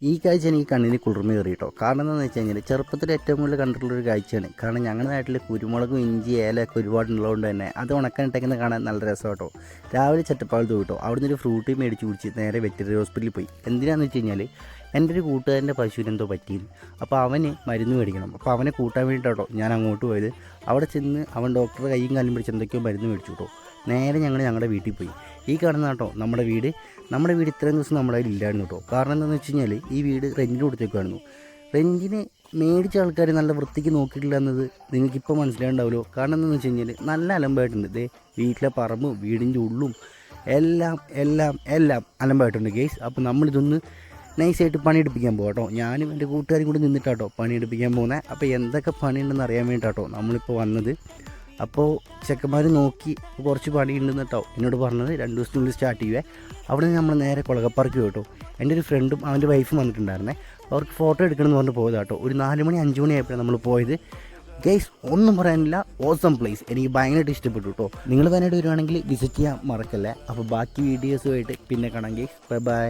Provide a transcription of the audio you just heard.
ഈ കാഴ്ച എനിക്ക് കണ്ണിന് കുളിർമ കയറി കേട്ടോ. കാരണം എന്താണെന്ന് വെച്ച് കഴിഞ്ഞാൽ ചെറുപ്പത്തിൽ ഏറ്റവും കൂടുതൽ കണ്ടിട്ടുള്ളൊരു കാഴ്ചയാണ്. കാരണം ഞങ്ങളുടെ നാട്ടിൽ കുരുമുളകും ഇഞ്ചി ഏലമൊക്കെ ഒരുപാടുള്ളതുകൊണ്ട് തന്നെ അത് ഉണക്കാനിട്ടേക്കുന്നത് കാണാൻ നല്ല രസം കേട്ടോ. രാവിലെ ചട്ടപ്പാളത്ത് പോയിട്ടോ, അവിടുന്ന് ഒരു ഫ്രൂട്ടി മേടിച്ച് കുടിച്ച് നേരെ വെറ്ററിനറി ഹോസ്പിറ്റലിൽ പോയി. എന്തിനാണെന്ന് വെച്ച് കഴിഞ്ഞാൽ എൻ്റെ ഒരു കൂട്ടുകാരൻ്റെ പശുവിന് എന്തോ പറ്റിയിരുന്നു. അപ്പോൾ അവന് മരുന്ന് മേടിക്കണം. അപ്പോൾ അവനെ കൂട്ടാൻ വേണ്ടിയിട്ടോ ഞാൻ അങ്ങോട്ട് പോയത്. അവിടെ ചെന്ന് അവൻ ഡോക്ടറെ കൈയും കാലും പിടിച്ച് എന്തൊക്കെയോ മരുന്ന് മേടിച്ചു കേട്ടോ. നേരെ ഞങ്ങളുടെ വീട്ടിൽ പോയി. ഈ കാണുന്ന കേട്ടോ നമ്മുടെ വീട് ഇത്രയും ദിവസം നമ്മുടെ കയ്യിൽ ഇല്ലായിരുന്നു കേട്ടോ. കാരണം എന്താണെന്ന് വെച്ച് കഴിഞ്ഞാൽ ഈ വീട് റെൻറ്റിന് കൊടുത്തേക്കായിരുന്നു. റെൻറ്റിന് മേടിച്ച ആൾക്കാർ നല്ല വൃത്തിക്ക് നോക്കിയിട്ടില്ല എന്നത് നിങ്ങൾക്കിപ്പോൾ മനസ്സിലായിട്ടുണ്ടാവുമല്ലോ. കാരണം എന്താണെന്ന് വെച്ച് കഴിഞ്ഞാൽ നല്ല അലമ്പായിട്ടുണ്ട്. ഇതേ വീട്ടിലെ പറമ്പും വീടിൻ്റെ ഉള്ളും എല്ലാം അലമ്പായിട്ടുണ്ട് ഗെയ്സ്. അപ്പോൾ നമ്മളിതൊന്ന് നൈസായിട്ട് പണിയെടുപ്പിക്കാൻ പോകാം കേട്ടോ. ഞാനും എൻ്റെ കൂട്ടുകാരും കൂടി നിന്നിട്ടാട്ടോ പണിയെടുപ്പിക്കാൻ പോകുന്നത്. അപ്പോൾ എന്തൊക്കെ പണിയുണ്ടെന്ന് അറിയാൻ വേണ്ടിയിട്ടാട്ടോ നമ്മളിപ്പോൾ വന്നത്. അപ്പോൾ ചെക്കന്മാർ നോക്കി കുറച്ച് പണിയുണ്ടെന്ന് കേട്ടോ എന്നോട് പറഞ്ഞത് 2 ദിവസത്തിനുള്ളിൽ സ്റ്റാർട്ട് ചെയ്യുവേ. അവിടെ നിന്ന് നമ്മൾ നേരെ കുളകപ്പാർക്ക് കേട്ടോ. എൻ്റെ ഒരു ഫ്രണ്ടും അവൻ്റെ വൈഫും വന്നിട്ടുണ്ടായിരുന്നേ. അവർക്ക് ഫോട്ടോ എടുക്കണമെന്ന് പറഞ്ഞ് പോയതാട്ടോ. ഒരു 4 മണി 5 മണി ആയപ്പോഴാണ് നമ്മൾ പോയത്. ഗൈസ് ഒന്നും പറയാനില്ല, ഓസം പ്ലേസ്. എനിക്ക് ഭയങ്കരമായിട്ട് ഇഷ്ടപ്പെട്ടു കേട്ടോ. നിങ്ങൾ വയനാട് വരുവാണെങ്കിൽ വിസിറ്റ് ചെയ്യാൻ മറക്കല്ലേ. അപ്പോൾ ബാക്കി വീഡിയോസുമായിട്ട് പിന്നെ കാണാം ഗൈസ്. Bye bye.